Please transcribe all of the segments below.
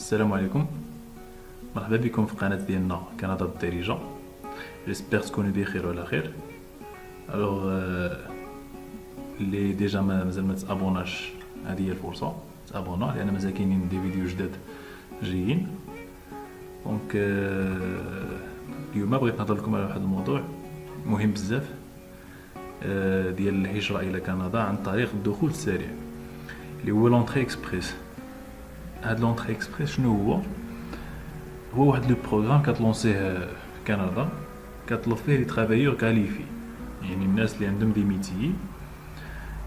السلام عليكم. مرحبا بكم في قناة ديالنا كندا بالدارجة. جيسبر تكونوا بخير وعلى خير. الوغ اللي ديجا مازال ما تابوناش، هذه هي الفرصة تابونا، لان مازال كاينين دي فيديو جداد جايين. دونك اليوم بغيت نهضر لكم على واحد الموضوع مهم بزاف، ديال الهجرة الى كندا عن طريق الدخول السريع اللي هو لونطري اكسبريس. هاد لونطري اكسبريس شنو هو واحد لو بروغرام كتلونسيه كندا، كطلب فيه لي ترافايور كاليفي، يعني الناس اللي عندهم دي ميتي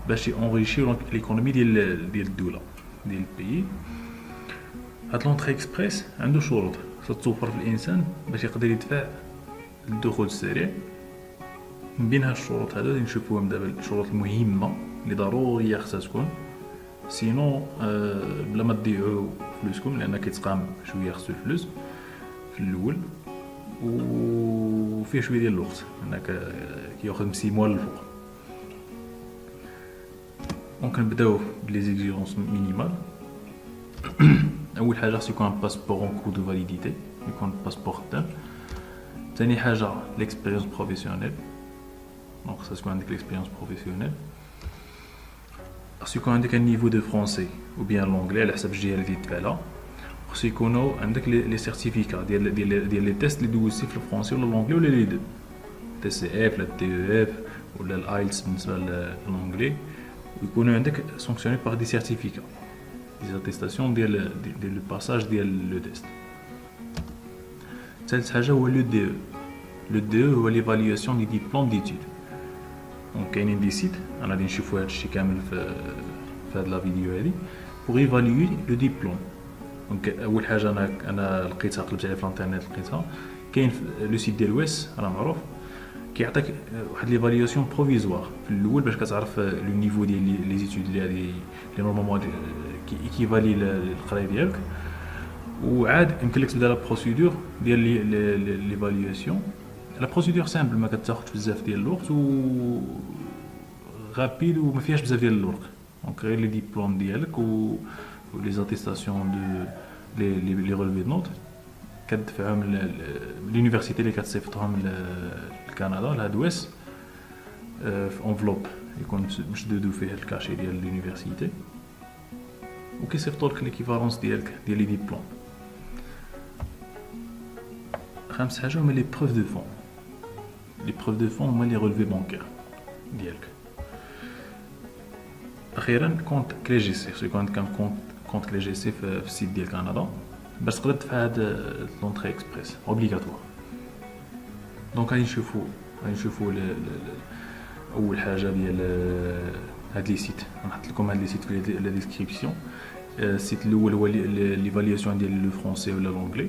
باش يونريشيو ليكونومي ديال الدوله ديال البيي. هاد لونطري اكسبريس عنده شروط كتوفر في الانسان باش يقدر يدفع الدخول السريع. من بين هاد الشروط هادو اللي نشوفوهم دابا الشروط المهمه اللي ضروريه خصها تكون، سينو بلا ما تضيعوا فلوسكم، لان كيتقام شويه خصو الفلوس في الاول وفيه شويه ديال الوقت، لان كياخذ 6 موا للفوق. ممكن نبداو بلي زيكزيجونس مينيمال. اول حاجه خصو يكون باسبور اون كور دو فاليديتي، يكون باسبور خدام. ثاني حاجه ليكسبيريونس بروفيسيونيل، دونك خصها تكون عندك ليكسبيريونس بروفيسيونيل. خصو يكون عندك ان نيفو دو فرونسي او بيان لونغلي على حسب الجهه اللي تبع لها. خصو يكونوا عندك لي سيرتيفيكا ديال لي تيست اللي دوزتي في الفرونسي ولا لونغلي ولا لي دو، تي سي اف لا تي او اف ولا الايلتس بالنسبه للونغلي، ويكونوا عندك سانكسيوني باغ دي سيرتيفيكا دي اتيستاسيون ديال لو باساج ديال لو تيست. ثالث حاجه هو لو دي او. لو دي او هو ليفالياسيون دي ديبلوم ديتود. دونك كاينين دي سيت انا غادي نشوفوا هادشي كامل في هاد لا فيديو هادي بوغ ايفاليوي لو ديبلوم. دونك اول حاجه انا لقيتها، قلبت عليها في الانترنت لقيتها، كاين لو سيت ديال ويس راه معروف، كيعطيك واحد ليفالياسيون بروفيزوار في الاول باش كتعرف لو نيفو ديال لي زيتود اللي هادي لي نورمالمون كيفالي القرايه ديالك. وعاد يمكن لك تبدا لا بروسيدور ديال ليفالياسيون. لا بروسيدور سامبل، ما كتاخذش بزاف ديال الوقت و غابيد وما فيهاش بزاف ديال الورق. دونك غير لي ديبلوم ديالك و لي زاتيستاسيون دو لي ريليفي دو نوت كتدفعهم لونيفرسيتي اللي كتصيفطهم لكندا لهادويس في انفلوب يكون مشدود فيه الكاشي ديال لونيفرسيتي، وكيصيفطوا لك ليكيفالونس ديالك ديال لي ديبلوم. خامس حاجه هما لي بروف دو فون. لي بروف دو فون هما لي ريليفي بانكير ديالك. اخيرا كونت كلي جي سي، خصو يكون عندك كونت كلي جي سي في السيت ديال كندا باش تقدر تدفع هاد لونطري اكسبريس اوبليغاتوار. دونك غادي نشوفوا اول حاجه ديال هاد لي سيت. نحط لكم هاد لي سيت في لا ديسكريبسيون. السيت الاول هو ليفالياسيون ديال لو فرونسي ولا لونغلي.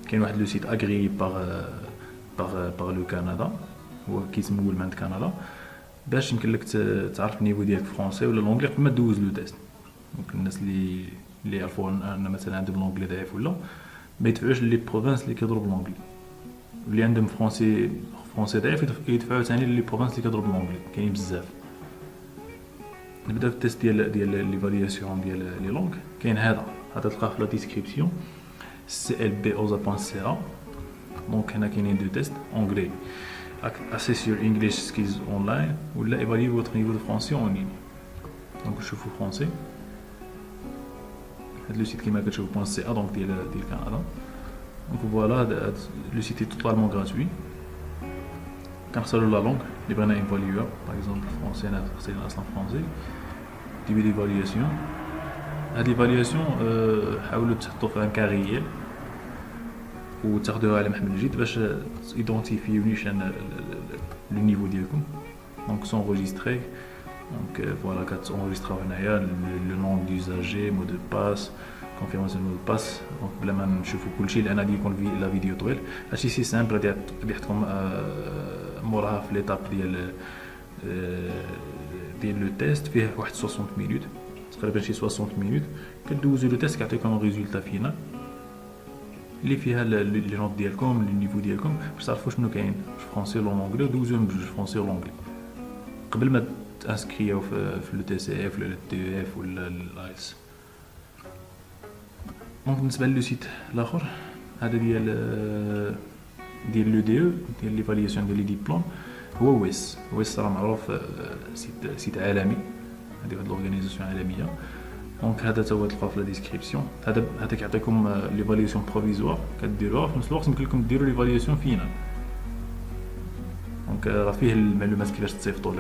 كاين واحد لو سيت اغري باغ لو كندا، هو كيتمول من عند كندا باش يمكن لك تعرف النيفو ديالك فرونسي ولا لونغلي قبل ما دوز لو تيست. دونك الناس اللي يعرفوا ان مثلا عندهم لونغلي ضعيف ولا ما يدفعوش لي بروفانس اللي كيضرب لونغلي، واللي عندهم فرونسي ضعيف يدفعوا ثاني لي بروفانس اللي كيضرب لونغلي. كاين بزاف. نبدا في التيست ديال ليفالياسيون ديال لي لونغ. كاين هذا تلقاه في لا ديسكريبسيون، CLB-OSA.ca. دونك هنا كاينين دو تيست اونغلي، assess your English skills online ولا évaluer votre niveau de français en ligne. دونك نشوفوا فرونسي. هاد لو سيت كيما كتشوفوا .ca دونك ديال كندا. دونك فوالا لو سيت est totalement gratuit. كنختاروا لا لونغ اللي بغينا ايفاليوها، باغ اكزومبل فرونسي. انا اخترت اصلا فرونسي. ديبي ديفالياسيون. هاد ليفالياسيون حاولوا تحطوا فيها كارييل وتاخذوها على محمل الجد باش ايدونتيفيو نيشان لو نيفو ديالكم. دونك سونجستري. دونك فوالا كتونجستراو هنايا لو نون ديوزاجي، مو دو باس، كونفيرماسيون مو دو باس. دونك بلا ما نشوفوا كلشي لان غادي يكون لا فيديو طويل. هادشي سي سامبل، غادي يحطكم موراها في ليطاب ديال لو تيست. فيه واحد 60 مينوت تقريبا، شي 60 مينوت كدوزو لو تيست كيعطيكم ريزولتا فينال اللي فيها لي نوت ديالكم، لي نيفو ديالكم، باش تعرفوا شنو كاين في فرونسي ولا لونغلي، ودوزوهم بجوج فرونسي ولونغلي قبل ما تانسكريو في لو تي سي اف ولا لو تي اف ولا الايلتس. دونك بالنسبه للسيت الاخر هذا ديال لو دي او ديال ليفالياسيون ديال لي ديبلوم هو ويس راه معروف سيت عالمي. هذه واحد لورغانيزاسيون عالميه. دونك هذا تا هو تلقاو في لا ديسكريبسيون. هذا كيعطيكم ليفالياسيون بروفيزوار كديروها في نفس الوقت يمكن لكم ديروا ليفالياسيون فينال. دونك راه فيه المعلومات كيفاش تصيفطوا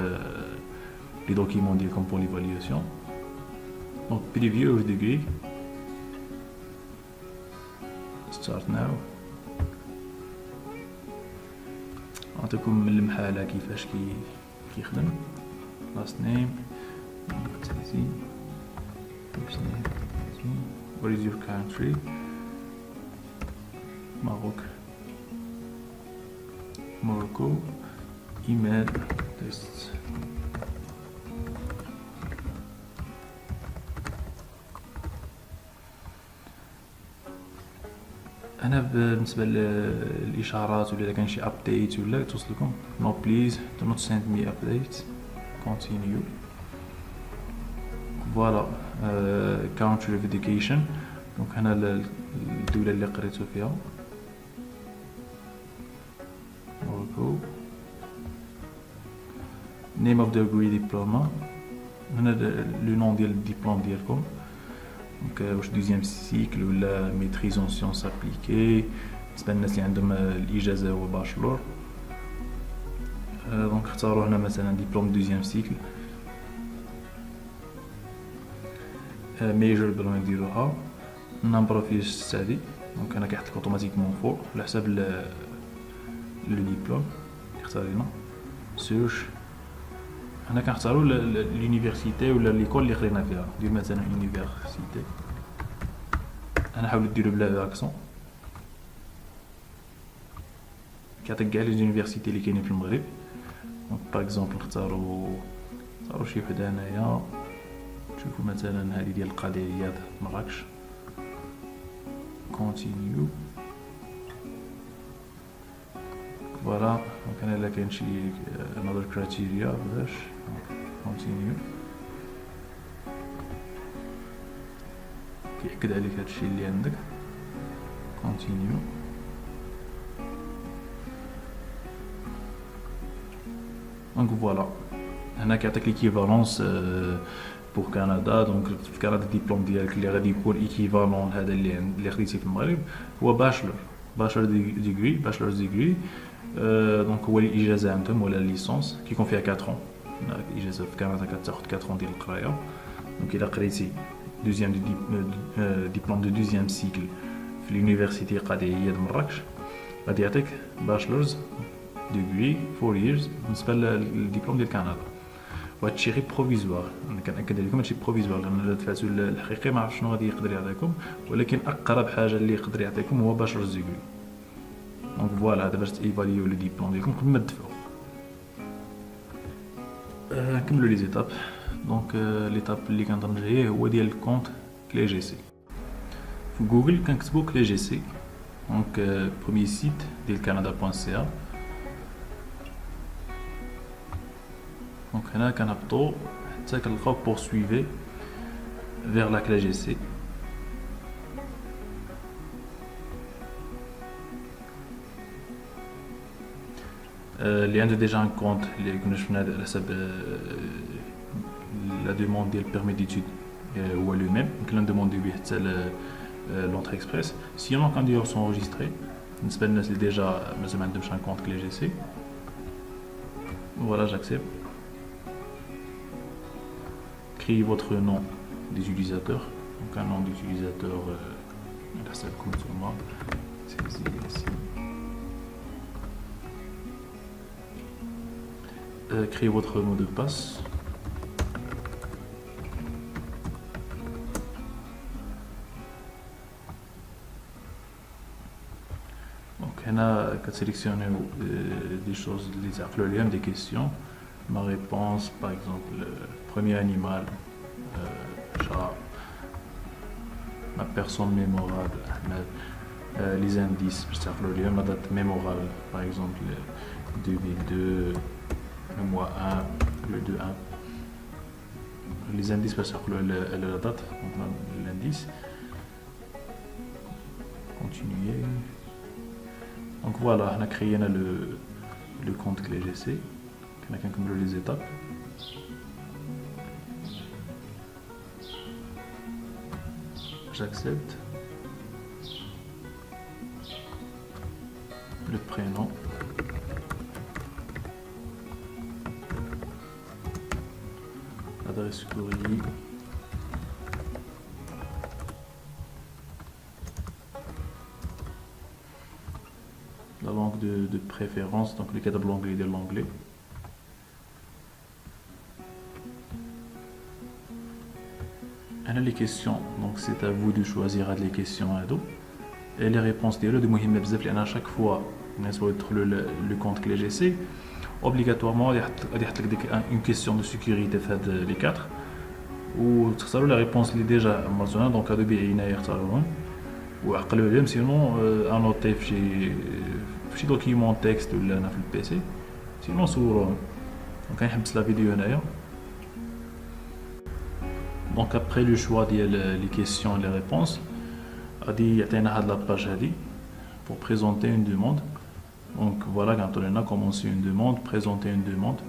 لي دوكيمون ديالكم بور ليفالياسيون. دونك بريفيو اوف ديغري ستارت ناو. نعطيكم اللمحه على كيفاش كيخدم. لاست نيم first name. What is your country? Morocco. Email tests. انا بالنسبه للاشارات ولا كان شي ابديت ولا توصلكم no please do not send me updates continue. فوالا country of education. دونك هنا الدوله اللي قريتو فيها موركو. name of degree diploma. هنا لو نون ديال الدبلوم ديالكم. دونك واش دوزيام سيكل ولا ميتريز اون سيونس ابليكي. بالنسبه للناس اللي عندهم الاجازه هو باشلور. دونك اختاروا هنا مثلا دبلوم دوزيام سيكل. ميجر بلون نديروها نمبر اوف ييرز ستادي. دونك انا كيحط لك اوتوماتيكمون فوق على حساب لو ديبلوم اختار لنا سيرش. هنا كنختاروا لونيفرسيتي ولا ليكول اللي قرينا فيها. دير مثلا يونيفرسيتي. انا حاولت ديرو بلا اكسون. كيعطيك كاع لي يونيفرسيتي اللي كاينين في المغرب. دونك باغ اكزومبل نختاروا شي وحده هنايا. شوفوا مثلا هذه ديال القادريات مراكش. كونتينيو. فوالا دونك انا الا كاين شي انذر كرايتيريا باش كونتينيو. كيأكد عليك هادشي اللي عندك. كونتينيو. دونك فوالا هنا كيعطيك ليكيفالونس pour Canada. دونك في كندا الدبلوم ديالك اللي غادي يكون ايكيفالون هذا اللي خديتي في المغرب هو باشلور ديغري. دونك هو الاجازه عندهم ولا ليسونس كيكون فيها 4 ans. الاجازه في كندا كتاخذ 4 ans ديال القرايه. دونك الا قريتي دوزيام ديبلوم دو دوزيام سيكل في لونيفرسيتي قادريه د مراكش غادي يعطيك باشلورز ديغري 4 years بالنسبه للدبلوم ديال كندا. وهادشي غير بروفيزوار. انا كنأكد عليكم هادشي بروفيزوار لان الا دفعتو الحقيقي ما عرفتش شنو غادي يقدر يعطيكم. ولكن اقرب حاجه اللي يقدر يعطيكم هو باشلورز ديغري. دونك فوالا هذا باش تيفاليو لو ديبلوم ديالكم قبل ما تدفعوا. نكملوا لي زيتاب. دونك ليتاب اللي كنظن جايه هو ديال الكونت كلي جي سي. في جوجل كنكتبوا كلي جي سي. دونك بروميي سيت ديال canada.ca. دونك هنا كنهبطوا حتى كنلقاو poursuivez vers la clé GC. اللي عنده ديجا ان كونت اللي كنا شفنا على حساب لا دوموند ديال بيرمي ديتود هو لو ميم. يمكن ندومونديو به حتى لونتري اكسبريس. سينون كنديرو سونجستري بالنسبه للناس اللي ديجا مازال ما عندهمش ان كونت كلي جي سي. فوالا j'accepte. Créez votre nom d'utilisateur. Donc un nom d'utilisateur la seule comme sur moi. C'est ici. Créez votre mot de passe. Donc هنا كتسيليكسيونيو des choses اللي تعقلوا عليهم des questions. Ma réponse par exemple premier animal chat. Ma personne mémorable Ahmed. Les indices باش تعقلوا عليهم. La date mémorable par exemple 2002 le mois 1 le 2-1. Les indices باش تعقلوا على la date. Donc l'indice continuer. Donc voilà, on a créé le compte CléGC. On a compris les étapes. J'accepte. Le prénom. Adresse courrier. La langue de préférence, donc le cadre de l'anglais et de l'anglais. Les questions, donc c'est à vous de choisir les questions et les réponses ديالو دي مهمه بزاف لان à chaque fois الناس يدخلوا le compte CléGC obligatoirement غادي يحط لك ديك une question de sécurité في هاد les quatre وتختاروا la réponse اللي ديجا مرزونه دونك هادو بعنايه يختاروهم وعقلوا عليهم سينون انوتي في شي دوكيمون تكست ولا انا في البيسي سينون صوروهم دونك غنحبس لا فيديو هنايا. Donc après le choix des questions et les réponses, il y a la page pour présenter une demande. Donc voilà, quand on a commencé une demande, présenter une demande.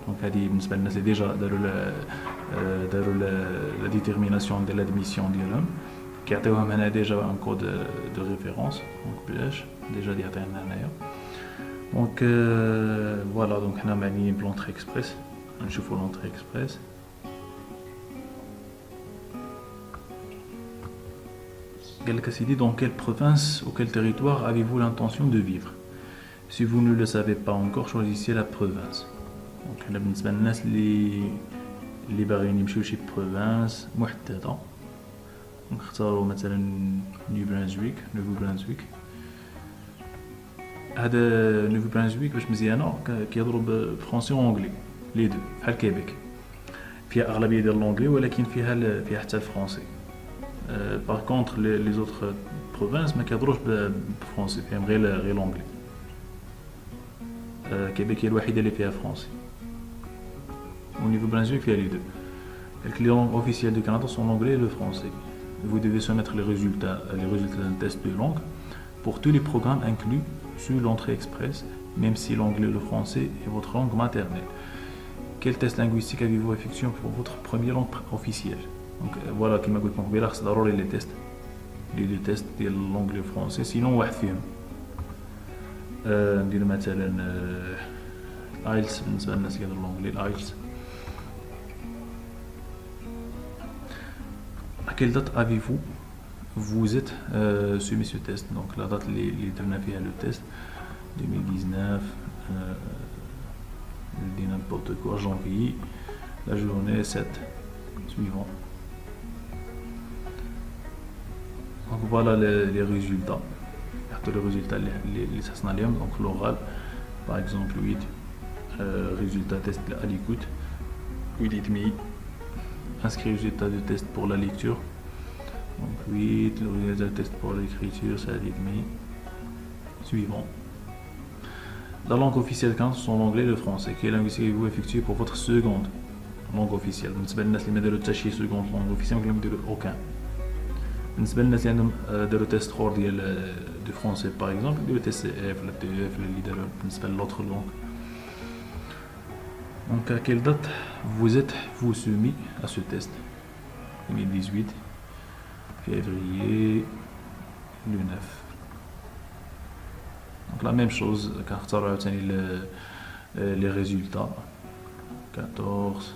Donc c'est déjà la détermination de l'admission d'eux qui a déjà un code de référence. Donc déjà Donc voilà, donc on a mis l'entrée express. Je fais l'entrée express. Dans quelle province ou quel territoire avez-vous l'intention de vivre? Si vous ne le savez pas encore, choisissez la province. Donc on a بالنسبة للناس اللي باغيين يمشيو شي province محددة. نختاروا مثلا نيو برانزويك. هذا نيو برانزويك باش مزيانه كيهضروا فرونسي وانجلي لي دو بحال كيبيك فيها اغلبيه ديال لونجلي ولكن فيها حتى الفرونسي. باغ كونطخ لي زوطخ بروفانس ما كيهضروش بالفرونسي فيهم غير لونجلي. كيبيك هي الوحيده اللي فيها فرونسي ونيو برانزويك فيها لي دو. Les langues officielles du Canada sont l'anglais et le français. Vous devez soumettre les résultats d'un test de langue pour tous les programmes inclus sur l'entrée express, même si l'anglais ou le français est votre langue maternelle. Quel test linguistique avez-vous effectué pour votre première langue officielle? Donc voilà, qui m'a dit c'est d'abord les tests de l'anglais et le français, sinon واحد فيهم. ندير مثلا IELTS بالنسبة للناس اللي يهضروا l'anglais IELTS. À quelle date vous êtes soumis ce test? Donc la date اللي درنا فيها le test 2019 je dis n'importe quoi, janvier, la journée 7 suivant. Donc voilà les résultats. Les résultats les donc l'oral par exemple 8 résultats test à l'écoute 8,5. Inscrit résultat de test pour la lecture. Donc 8, le résultat de test pour l'écriture, c'est 7,5. Suivant. La langue officielle quand sont l'anglais et le français. Quelle langue avez-vous effectué pour votre seconde langue officielle? بالنسبة للناس اللي ما داروا حتى شي seconde langue officielle ما كانوا يديروا aucun. بالنسبة للناس اللي عندهم داروا تيست خور ديال دو فرونسي باغ اكزومبل يديروا تيست اف ولا تي اف اللي داروا بالنسبة للوتر لونغ. Donc à quelle date vous êtes-vous soumis à ce test? 2018, février, le 9. Donc la même chose, les résultats. 14,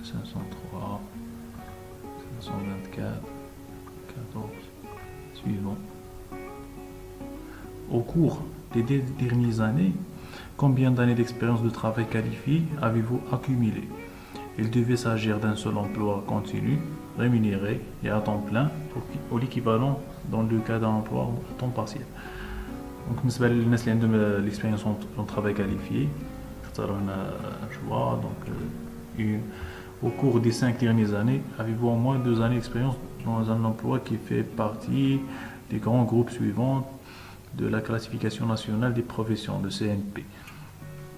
503, 524, 14, suivant. Au cours des dernières années, combien d'années d'expérience de travail qualifiée avez-vous accumulé? Il devait s'agir d'un seul emploi continu, rémunéré et à temps plein, ou l'équivalent dans le cas d'un emploi à temps partiel. Donc, بالنسبة للناس اللي عندهم l'expérience en travail qualifié, اختاروا هنا choix. Donc, au cours des 5 dernières années, avez-vous au moins 2 années d'expérience dans un emploi qui fait partie des grands groupes suivants de la classification nationale des professions, de CNP.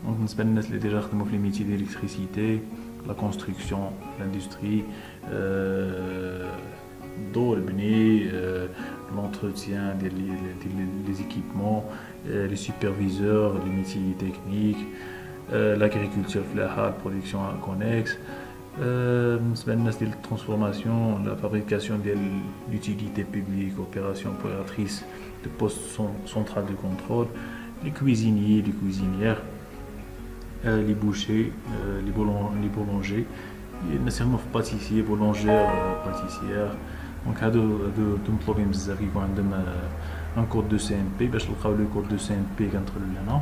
Donc بالنسبة للناس اللي déjà خدموا في les métiers d'électricité, la construction, l'industrie, l'entretien des équipements, les superviseurs, les métiers techniques, l'agriculture, la production connexe, la transformation, la fabrication de l'utilité publique, opération opératrice de postes centrales de contrôle, les cuisiniers, les cuisinières, les bouchers, les boulangers, nécessairement pâtissiers, boulangères, pâtissières. Donc هادو مطلوبين بزاف يكون عندهم ان كود دو سي ام بي باش نلقاو لو كود دو سي ام بي كندخلو لهنا.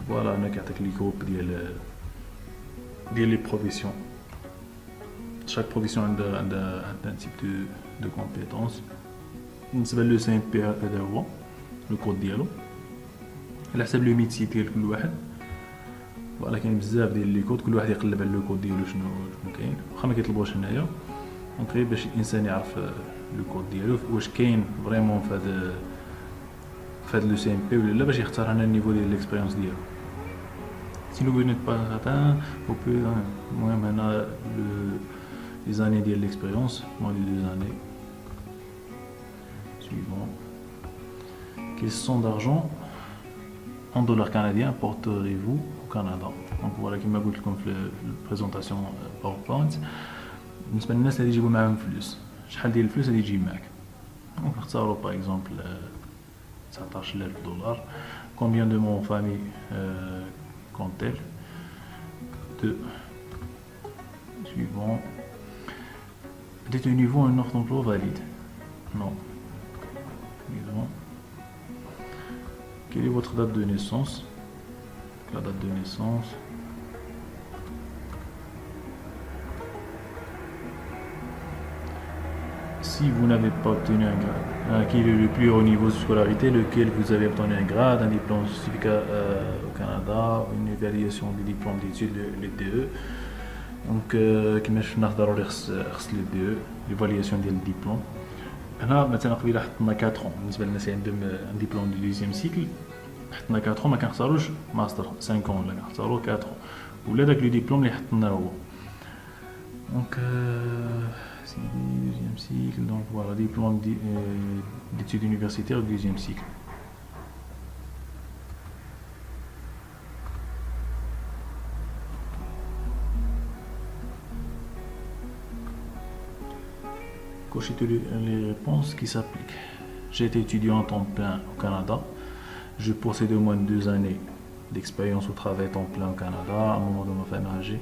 فوالا هنا كيعطيك لي جروب ديال لي بروفيسيون. شاك بروفيسيون عندها ان تيب دو كومبيتونس. بالنسبه لو سي ام بي هذا هو لو كود ديالو على حسب لو ميتسي ديال كل واحد. فوالا كاين بزاف ديال لي كود كل واحد يقلب على لو كود ديالو شنو كاين واخا ما كيطلبوش هنايا. دونك غير باش الانسان يعرف لو كود ديالو واش كاين فريمون فهاد لو سي ام بي ولا لا باش يختار هنا النيفو ديال ليكسبيريونس ديالو. Si vous n'êtes pas atteint, vous pouvez moi maintenant les années de l'expérience, moins de 2 années. Suivant. Quelle somme d'argent en dollars canadiens porterez-vous au Canada? Donc voilà qui m'a dit comme la présentation PowerPoint. بالنسبة للناس اللي يجيبوا معاهم فلوس شحال ديال الفلوس اللي تجي معاك. دونك نختاروا باغ اكزومبل 19000 دولار. Combien de mon famille compte-t-elle? 2. Suivant. Détenez-vous un offre d'emploi valide? Non. Suivant. Quelle est votre date de naissance? La date de naissance. Si vous n'avez pas obtenu un grade, qui est le plus haut niveau de scolarité, lequel vous avez obtenu un grade, un diplôme certificat au Canada, une évaluation des diplômes d'études, le DE. Donc, كما شفنا ضروري خص le DE, l'évaluation ديال الدبلوم. هنا مثلا قبيله حطنا 4 ans بالنسبه للناس اللي عندهم ان ديبلوم دو دوزيام سيكل حطنا 4 ans ما كنختاروش ماستر 5 ans ولا كنختاروا 4 ans ولا داك لو ديبلوم اللي حطنا هو. دونك deuxième cycle, donc voilà, diplôme d'études universitaires au deuxième cycle. Cochez toutes les réponses qui s'appliquent. J'ai été étudiant en temps plein au Canada. Je possède au moins 2 années d'expérience au travail temps plein au Canada. À un moment de ma famille âgée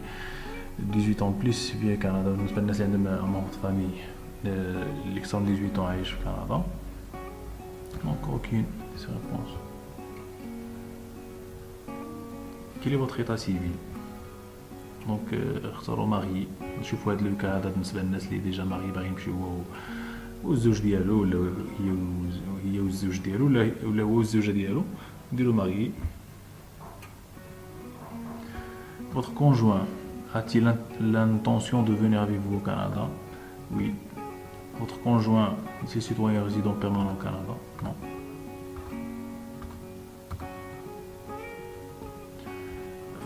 18 ans plus via Canada. بالنسبة للناس اللي عندهم un membre de famille اللي أكثر من 18 ans عايش في كندا. Donc aucune de ces réponses. Quel est votre état civil? Donc اختاروا marié. نشوفوا هاد لو كا هذا بالنسبة للناس اللي ديجا ماري باغيين يمشيو والزوج ديالو ولا هي والزوج ديالو ولا هو والزوجة ديالو نديرو marié. Votre conjoint a-t-il l'intention de venir avec vous au Canada? Oui. Votre conjoint est citoyen résident permanent au Canada? Non.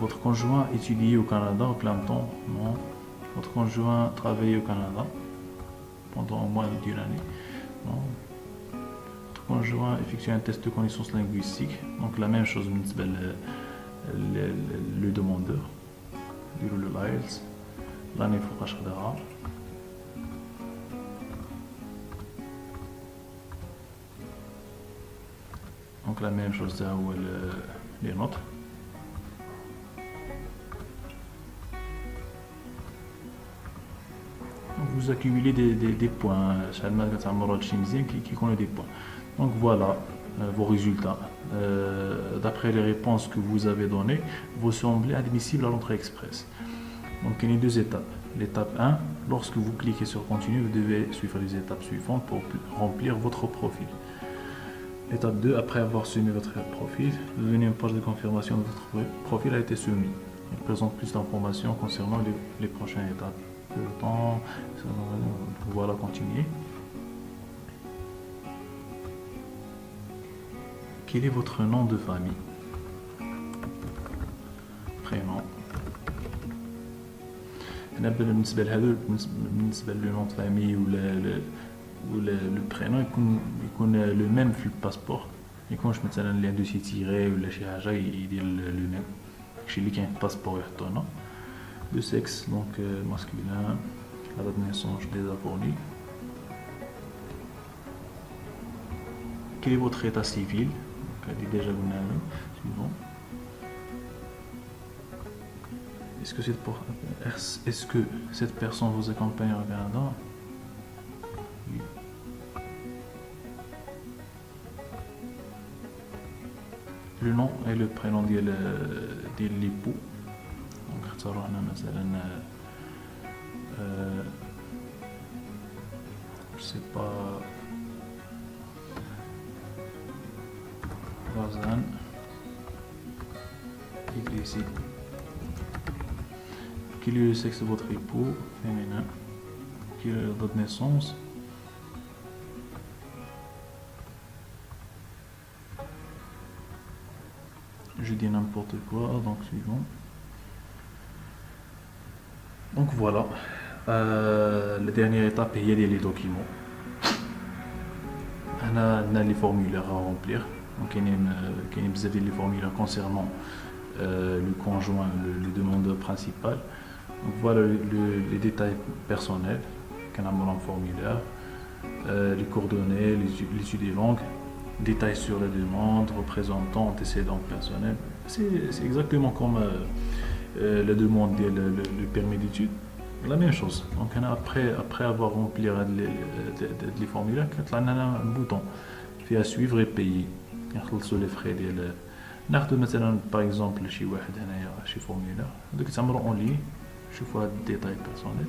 Votre conjoint étudie au Canada au plein temps? Non. Votre conjoint travaille au Canada pendant au moins d'une année? Non. Votre conjoint effectue un test de connaissances linguistiques? Donc la même chose بالنسبة le demandeur. نديرو الايلتس راني فوقاش خداها. دونك لا ميم شوز تا هو لي نوت. vous accumulez des points شحال ما كتعمروا هادشي مزيان كيكونوا des points. Donc voilà vos résultats. D'après les réponses que vous avez données, vous semblez admissible à l'entrée express. Donc il y a 2 étapes. L'étape 1, lorsque vous cliquez sur continue, vous devez suivre les étapes suivantes pour remplir votre profil. L'étape 2, après avoir soumis votre profil, vous venez à une page de confirmation de votre profil a été soumis. Il présente plus d'informations concernant les prochaines étapes. Le temps, voilà, continuer. Quel est votre nom de famille? prénom. هنا بالنسبه لهذو بالنسبه لو نون فامي ولا لو برينون يكون لو ميم في الباسبور، يكونش مثلا اللي عنده شي تيغي ولا شي حاجه يدير لو ميم داكشي اللي كاين في الباسبور يحطو هنا. لو سكس دونك ماسكولين، لا دات نيسونس ديجا فورني. Quel est votre état civil? Donc, déjà suivant. Est-ce que cette personne vous accompagne au Canada? Oui. Le nom et le prénom de l'époux. Donc اختاروا هنا مثلا je sais pas, Razan Idrissi. Quel est le sexe de votre époux? Féminin. Quelle est la date de naissance? Je dis n'importe quoi, donc suivant. Donc voilà, la dernière étape est les documents. On a les formulaires à remplir. Donc il y a besoin des formulaires concernant le conjoint, le demandeur principal. Donc voilà les détails personnels qu'on a dans le formulaire, les coordonnées, l'issue des langues, détails sur la demande, représentant, antécédent personnel. C'est exactement comme la demande le permis d'études. La même chose. Donc après avoir rempli les formulaires, on a un bouton qui fait à suivre et payer. يخلصوا لي فخي ديال ناخذ مثلا باغ اكزومبل شي واحد هنايا شي فورمولير دوك تمروا اون لي شوفوا هاد الديتاي بيرسونيل.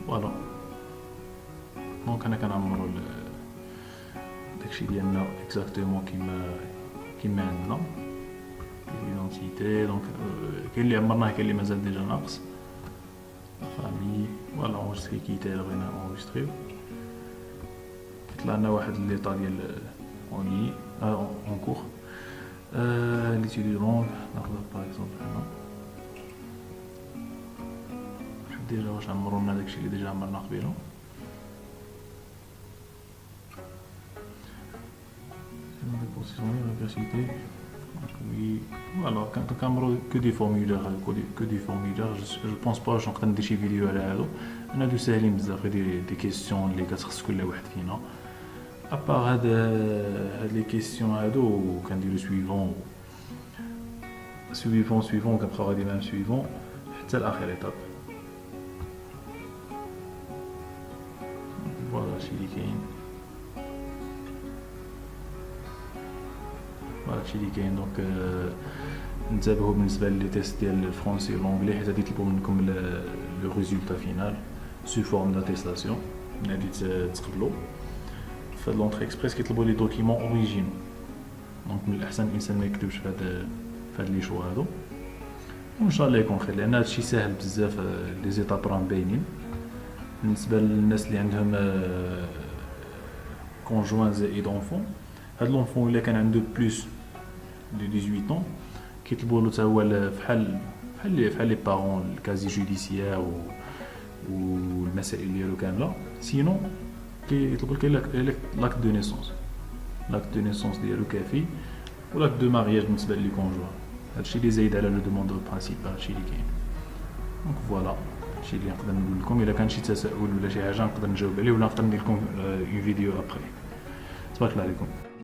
فوالا دونك انا كنعمرو داكشي ديالنا اكزاكتومون كيما عندنا ليدونتيتي. دونك كاين اللي عمرناه كاين اللي مازال ديجا ناقص. famille, voilà, enregistré qui était enregistré. Là, on a l'état en ligne, en cours. L'étude de langue, par exemple. Déjà, j'ai déjà marqué. L'université. Oui, alors quand on a que des formulaires, je pense pas que je suis des vidéos à l'heure. On a du سهلين بزاف des questions اللي كتخص كل واحد فينا. À part هاد les questions هادو كنديرو suivant كنبقاو غادي مع suivant حتى لاخر étape. Voilà شي اللي كاين. هادشي اللي كاين. دونك انتبهوا بالنسبه لي تيست ديال الفرنسي والانجلي حيت غادي يطلبوا منكم لو ريزولتا فينال سو فورم داتيستاسيون غادي تقبلوا. في لونطري اكسبريس كيطلبوا لي دوكيمون اوريجين. دونك من الاحسن الانسان ما يكتبش في هاد لي شوا هادو وان شاء الله يكون خير لان هادشي ساهل بزاف. لي زيتاب راهم باينين بالنسبه للناس اللي عندهم كونجوان زائد اونفون. هاد لونفون الا كان عنده بلوس de 18 ans كيطلبوا له حتى هو بحال لي بارون الكازي جوديسيير والمسائل ديالو كامله. سينو كيطلبوا لك لاكت دو نيسونس ديالو كافي ولاكت دو مارياج بالنسبه لي كونجوان. هادشي اللي زايد على لو دوموندور برينسيبال هادشي اللي كاين. دونك فوالا هادشي اللي نقدر نقول لكم. الا كان شي تساؤل ولا شي حاجه نقدر نجاوب عليه ولا نقدر ندير لكم اون فيديو ابري. تبارك الله عليكم.